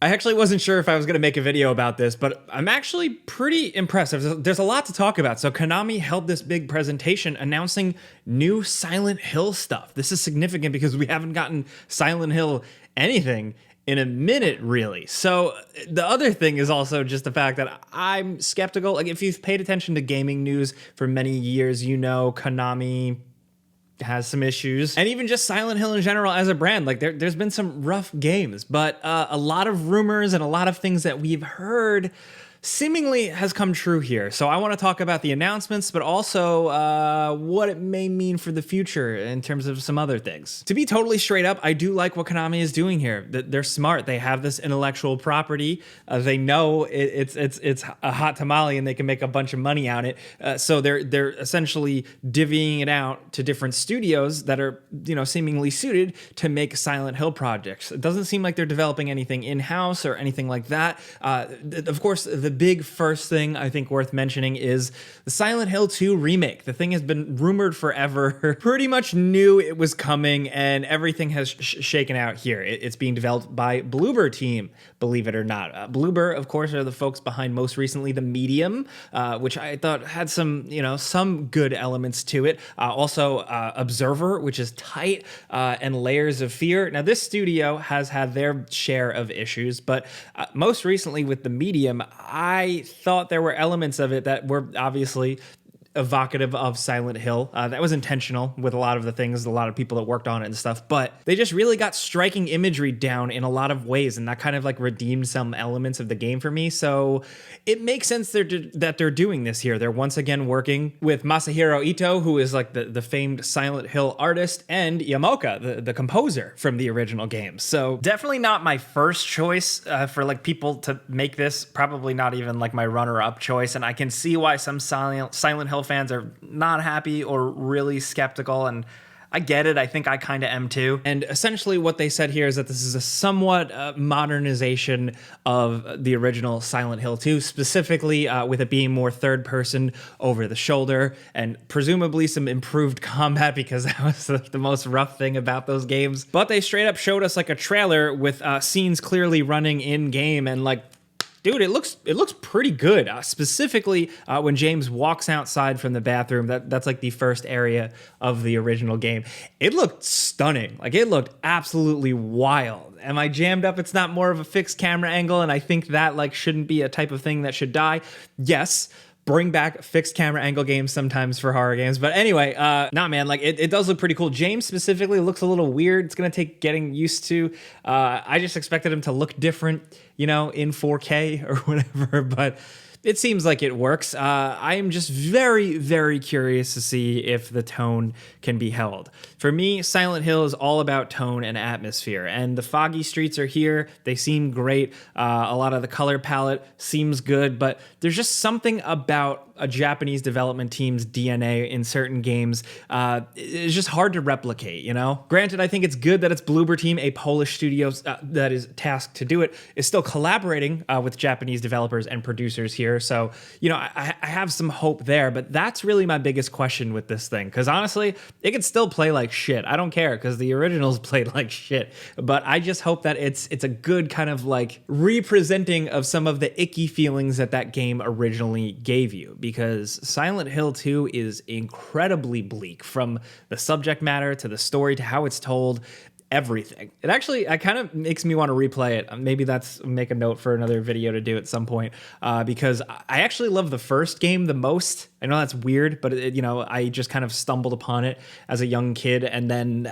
I actually wasn't sure if I was going to make a video about this, but I'm actually pretty impressed. There's a lot to talk about. So Konami held this big presentation announcing new Silent Hill stuff. This is significant because we haven't gotten Silent Hill anything in a minute, really. So the other thing is also just the fact that I'm skeptical. Like, if you've paid attention to gaming news for many years, you know Konami has some issues, and even just Silent Hill in general as a brand. Like, there's been some rough games, but a lot of rumors and a lot of things that we've heard seemingly has come true here. So I want to talk about the announcements, but also what it may mean for the future in terms of some other things. To be totally straight up, I do like what Konami is doing here. They're smart. They have this intellectual property. They know it's a hot tamale and they can make a bunch of money on it. So they're essentially divvying it out to different studios that are, seemingly suited to make Silent Hill projects. It doesn't seem like they're developing anything in-house or anything like that. Of course, the big first thing I think worth mentioning is the Silent Hill 2 remake. The thing has been rumored forever. Pretty much knew it was coming, and everything has shaken out here. It's being developed by Bloober Team, believe it or not. Bloober, of course, are the folks behind most recently The Medium, which I thought had some good elements to it. Also, Observer, which is tight, and Layers of Fear. Now, this studio has had their share of issues, but most recently with The Medium, I thought there were elements of it that were obviously evocative of Silent Hill. That was intentional with a lot of the things, a lot of people that worked on it and stuff, but they just really got striking imagery down in a lot of ways, and that kind of like redeemed some elements of the game for me. So it makes sense that they're doing this here. They're once again working with Masahiro Ito, who is like the famed Silent Hill artist, and Yamoka, the composer from the original game. So definitely not my first choice for like people to make this, probably not even like my runner-up choice, and I can see why some Silent Hill fans are not happy or really skeptical, and I get it. I think I kind of am too. And essentially what they said here is that this is a somewhat modernization of the original Silent Hill 2, specifically with it being more third person over the shoulder, and presumably some improved combat, because that was the most rough thing about those games. But they straight up showed us like a trailer with scenes clearly running in game, and like, dude, it looks pretty good. Specifically, when James walks outside from the bathroom, that's like the first area of the original game. It looked stunning. Like, it looked absolutely wild. Am I jammed up? It's not more of a fixed camera angle, and I think that like shouldn't be a type of thing that should die. Yes. Bring back fixed camera angle games sometimes for horror games. But anyway, nah, man, like it does look pretty cool. James specifically looks a little weird. It's going to take getting used to. I just expected him to look different, in 4K or whatever, but it seems like it works. I am just very, very curious to see if the tone can be held. For me, Silent Hill is all about tone and atmosphere, and the foggy streets are here. They seem great. A lot of the color palette seems good, but there's just something about a Japanese development team's DNA in certain games. It's just hard to replicate, Granted, I think it's good that it's Bloober Team, a Polish studio that is tasked to do it, is still collaborating with Japanese developers and producers here. So, I have some hope there, but that's really my biggest question with this thing. Because honestly, it could still play like shit. I don't care, because the originals played like shit. But I just hope that it's a good kind of like representing of some of the icky feelings that game originally gave you. Because Silent Hill 2 is incredibly bleak, from the subject matter to the story to how it's told. Everything. It kind of makes me want to replay it. Maybe make a note for another video to do at some point, because I actually love the first game the most. I know that's weird, but I just kind of stumbled upon it as a young kid, and then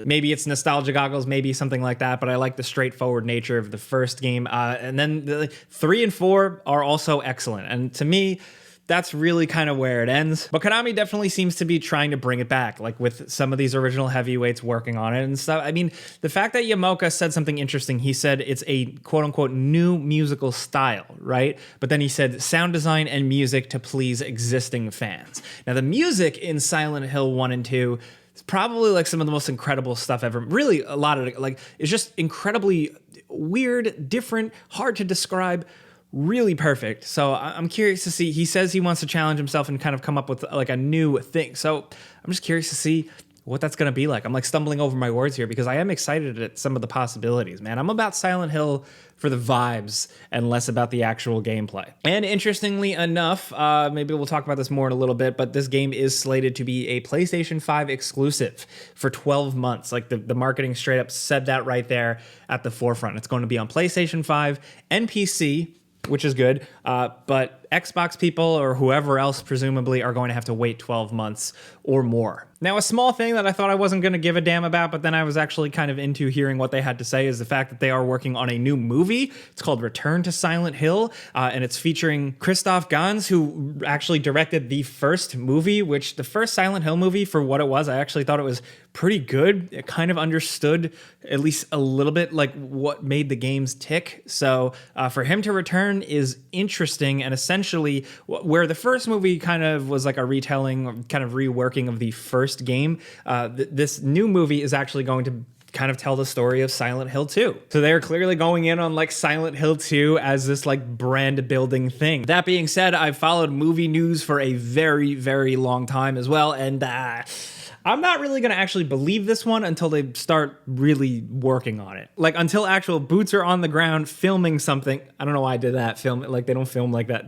maybe it's nostalgia goggles, maybe something like that, but I like the straightforward nature of the first game. And then the 3 and 4 are also excellent, and to me, that's really kind of where it ends. But Konami definitely seems to be trying to bring it back, like with some of these original heavyweights working on it and stuff. I mean, the fact that Yamoka said something interesting, he said it's a quote-unquote new musical style, right? But then he said sound design and music to please existing fans. Now, the music in Silent Hill 1 and 2 is probably like some of the most incredible stuff ever. Really, a lot of it, like, it's just incredibly weird, different, hard to describe, really perfect. So I'm curious to see. He says he wants to challenge himself and kind of come up with like a new thing. So I'm just curious to see what that's going to be like. I'm like stumbling over my words here because I am excited at some of the possibilities, man. I'm about Silent Hill for the vibes and less about the actual gameplay. And interestingly enough, maybe we'll talk about this more in a little bit, but this game is slated to be a PlayStation 5 exclusive for 12 months. Like the marketing straight up said that right there at the forefront. It's going to be on PlayStation 5 and PC, which is good, but Xbox people or whoever else presumably are going to have to wait 12 months or more. Now, a small thing that I thought I wasn't going to give a damn about, but then I was actually kind of into hearing what they had to say is the fact that they are working on a new movie. It's called Return to Silent Hill, and it's featuring Christoph Gans, who actually directed the first movie, which the first Silent Hill movie, for what it was, I actually thought it was pretty good. It kind of understood at least a little bit like what made the games tick. So for him to return is interesting, and essentially where the first movie kind of was like a retelling, kind of reworking of the first game, this new movie is actually going to kind of tell the story of Silent Hill 2. So they're clearly going in on like Silent Hill 2 as this like brand building thing. That being said, I've followed movie news for a very, very long time as well, and I'm not really going to actually believe this one until they start really working on it. Like until actual boots are on the ground filming something. I don't know why I did that. Like they don't film like that.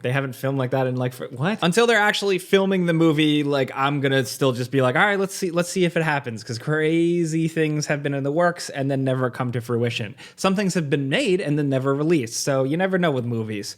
They haven't filmed like that in like what? Until they're actually filming the movie, like I'm gonna still just be like, all right, let's see if it happens, because crazy things have been in the works and then never come to fruition. Some things have been made and then never released, so you never know with movies.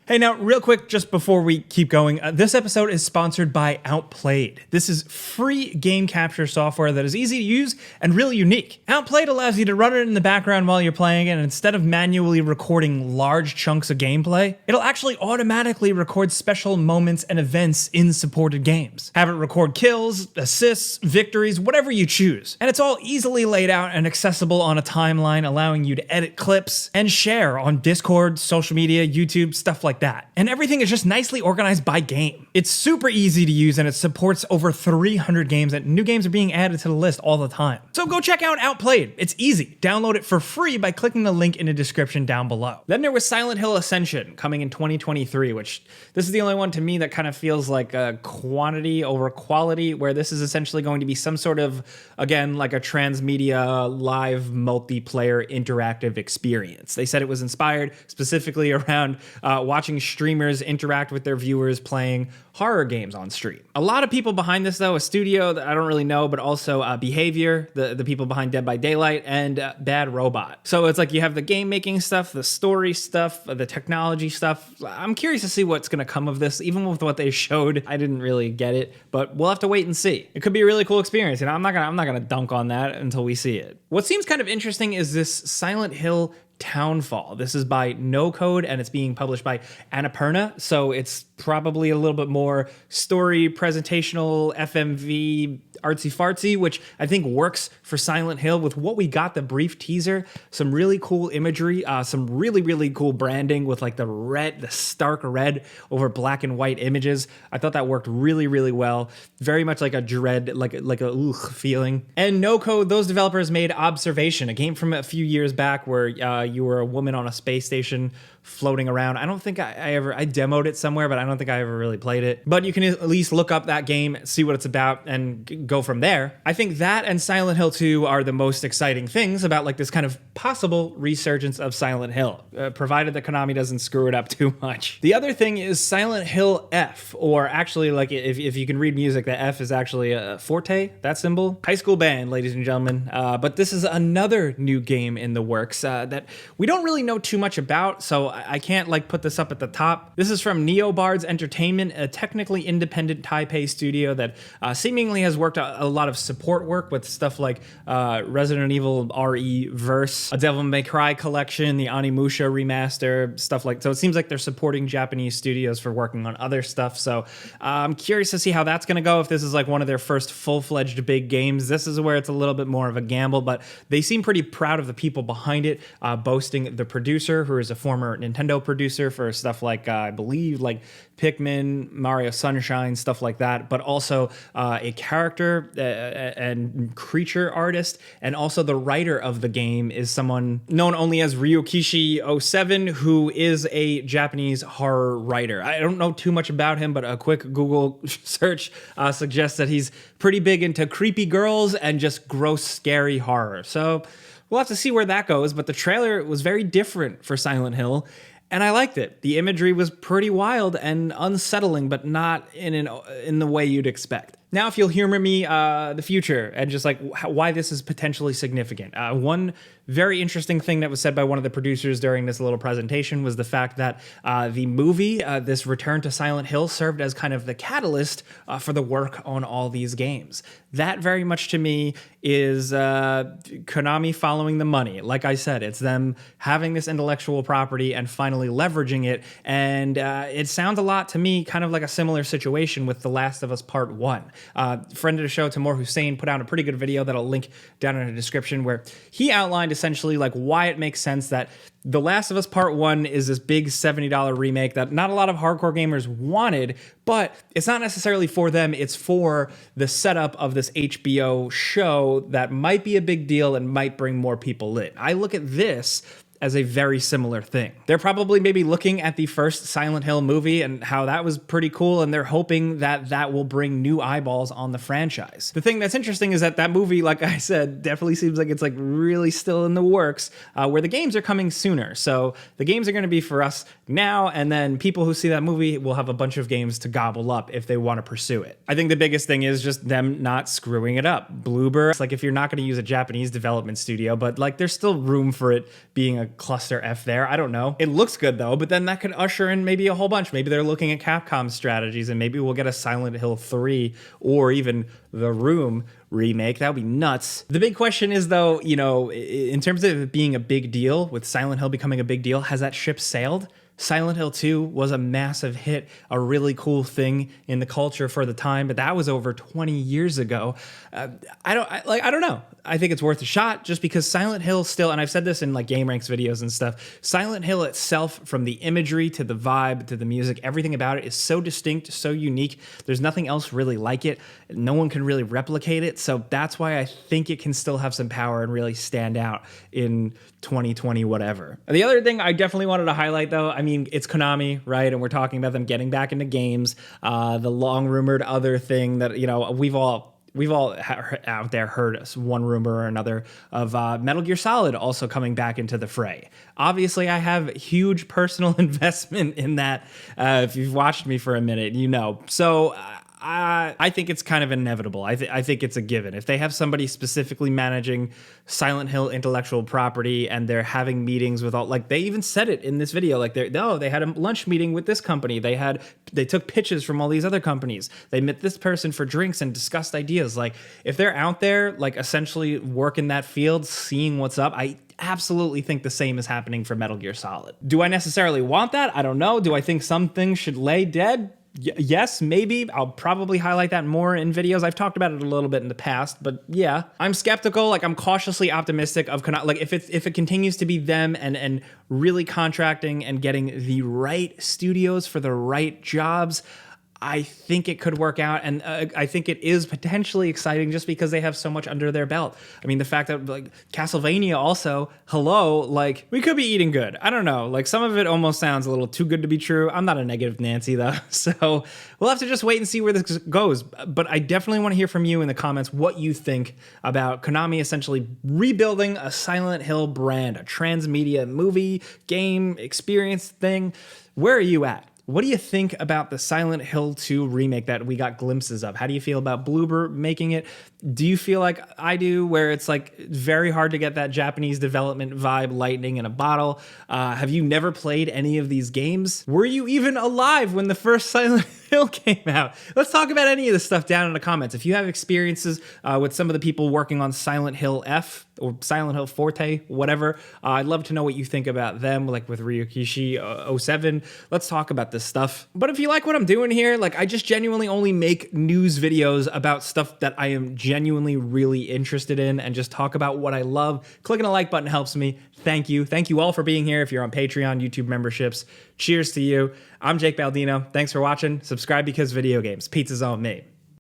Hey, now, real quick, just before we keep going, this episode is sponsored by Outplayed. This is free game capture software that is easy to use and really unique. Outplayed allows you to run it in the background while you're playing it, and instead of manually recording large chunks of gameplay, it'll actually automatically record special moments and events in supported games. Have it record kills, assists, victories, whatever you choose. And it's all easily laid out and accessible on a timeline, allowing you to edit clips and share on Discord, social media, YouTube, stuff like that. And everything is just nicely organized by game. It's super easy to use, and it supports over 300 games, and new games are being added to the list all the time. So go check out Outplayed. It's easy. Download it for free by clicking the link in the description down below. Then there was Silent Hill Ascension coming in 2023, which this is the only one to me that kind of feels like a quantity over quality, where this is essentially going to be some sort of, again, like a transmedia live multiplayer interactive experience. They said it was inspired specifically around watching streamers interact with their viewers playing horror games on stream. A lot of people behind this, though, a studio that I don't really know, but also Behavior, the people behind Dead by Daylight, and Bad Robot. So it's like you have the game making stuff, the story stuff, the technology stuff. I'm curious to see what's going to come of this. Even with what they showed, I didn't really get it, but we'll have to wait and see. It could be a really cool experience, and I'm not gonna dunk on that until we see it. What seems kind of interesting is this Silent Hill Townfall. This is by No Code, and it's being published by Annapurna, so it's probably a little bit more story, presentational, FMV, artsy-fartsy, which I think works for Silent Hill with what we got, the brief teaser, some really cool imagery, some really, really cool branding with like the stark red over black and white images. I thought that worked really, really well. Very much like a dread, like a ugh feeling. And No Code, those developers made Observation, a game from a few years back where you were a woman on a space station floating around. I don't think I demoed it somewhere, but I don't think I ever really played it. But you can at least look up that game, see what it's about, and go from there. I think that and Silent Hill 2 are the most exciting things about like this kind of possible resurgence of Silent Hill, provided that Konami doesn't screw it up too much. The other thing is Silent Hill F, or actually like if you can read music, the F is actually a forte, that symbol. High school band, ladies and gentlemen. But this is another new game in the works that we don't really know too much about, so I can't like put this up at the top. This is from Neobards Entertainment, a technically independent Taipei studio that seemingly has worked a lot of support work with stuff like Resident Evil RE Verse, a Devil May Cry collection, the Onimusha remaster, stuff like. So it seems like they're supporting Japanese studios for working on other stuff. So I'm curious to see how that's going to go. If this is like one of their first full-fledged big games, this is where it's a little bit more of a gamble, but they seem pretty proud of the people behind it. boasting the producer, who is a former Nintendo producer for stuff like, I believe, like Pikmin, Mario Sunshine, stuff like that, but also a character and creature artist, and also the writer of the game is someone known only as Ryokishi07, who is a Japanese horror writer. I don't know too much about him, but a quick Google search suggests that he's pretty big into creepy girls and just gross, scary horror. So we'll have to see where that goes, but the trailer was very different for Silent Hill, and I liked it. The imagery was pretty wild and unsettling, but not in the way you'd expect. Now, if you'll humor me, the future and just like why this is potentially significant. One very interesting thing that was said by one of the producers during this little presentation was the fact that the movie, this Return to Silent Hill, served as kind of the catalyst for the work on all these games. That very much to me is Konami following the money. Like I said, it's them having this intellectual property and finally leveraging it. And it sounds a lot to me kind of like a similar situation with The Last of Us Part 1. Friend of the show, Timur Hussein, put out a pretty good video that I'll link down in the description where he outlined essentially like why it makes sense that The Last of Us Part 1 is this big $70 remake that not a lot of hardcore gamers wanted, but it's not necessarily for them. It's for the setup of this HBO show that might be a big deal and might bring more people in. I look at this as a very similar thing. They're probably maybe looking at the first Silent Hill movie and how that was pretty cool, and they're hoping that that will bring new eyeballs on the franchise. The thing that's interesting is that that movie, like I said, definitely seems like it's like really still in the works, where the games are coming sooner. So the games are going to be for us now, and then people who see that movie will have a bunch of games to gobble up if they want to pursue it. I think the biggest thing is just them not screwing it up. Bloober, it's like if you're not going to use a Japanese development studio, but like there's still room for it being a cluster F there. I don't know. It looks good though, but then that could usher in maybe a whole bunch. Maybe they're looking at Capcom's strategies and maybe we'll get a Silent Hill 3 or even The Room remake. That would be nuts. The big question is though, you know, in terms of it being a big deal, with Silent Hill becoming a big deal, has that ship sailed? Silent Hill 2 was a massive hit, a really cool thing in the culture for the time, but that was over 20 years ago. I don't know. I think it's worth a shot just because Silent Hill still, and I've said this in like Game Ranks videos and stuff, Silent Hill itself, from the imagery to the vibe to the music, everything about it is so distinct, so unique. There's nothing else really like it. No one can really replicate it. So that's why I think it can still have some power and really stand out in 2020, whatever. The other thing I definitely wanted to highlight though, I mean, it's Konami, right? And we're talking about them getting back into games. The long rumored other thing that, you know, we've all out there heard one rumor or another of Metal Gear Solid also coming back into the fray. Obviously, I have huge personal investment in that. If you've watched me for a minute, you know. So I think it's kind of inevitable. I think it's a given. If they have somebody specifically managing Silent Hill intellectual property and they're having meetings with all, like they even said it in this video, like they had a lunch meeting with this company. They took pitches from all these other companies. They met this person for drinks and discussed ideas. Like if they're out there, like essentially working that field, seeing what's up, I absolutely think the same is happening for Metal Gear Solid. Do I necessarily want that? I don't know. Do I think some things should lay dead? Yes, maybe. I'll probably highlight that more in videos. I've talked about it a little bit in the past, but yeah. I'm skeptical, like I'm cautiously optimistic of Konami. Like if it continues to be them and really contracting and getting the right studios for the right jobs, I think it could work out, and I think it is potentially exciting just because they have so much under their belt. I mean, the fact that like Castlevania also, hello, like we could be eating good. I don't know, like some of it almost sounds a little too good to be true. I'm not a negative Nancy though, so we'll have to just wait and see where this goes. But I definitely want to hear from you in the comments what you think about Konami essentially rebuilding a Silent Hill brand, a transmedia movie, game, experience thing. Where are you at? What do you think about the Silent Hill 2 remake that we got glimpses of? How do you feel about Bloober making it? Do you feel like I do, where it's like very hard to get that Japanese development vibe, lightning in a bottle? Have you never played any of these games? Were you even alive when the first Silent Hill came out? Let's talk about any of this stuff down in the comments. If you have experiences with some of the people working on Silent Hill F, or Silent Hill Forte, whatever. I'd love to know what you think about them, like with Ryukishi 07. Let's talk about this stuff. But if you like what I'm doing here, like I just genuinely only make news videos about stuff that I am genuinely really interested in and just talk about what I love. Clicking a like button helps me. Thank you. Thank you all for being here. If you're on Patreon, YouTube memberships, cheers to you. I'm Jake Baldino. Thanks for watching. Subscribe because video games. Pizza's on me.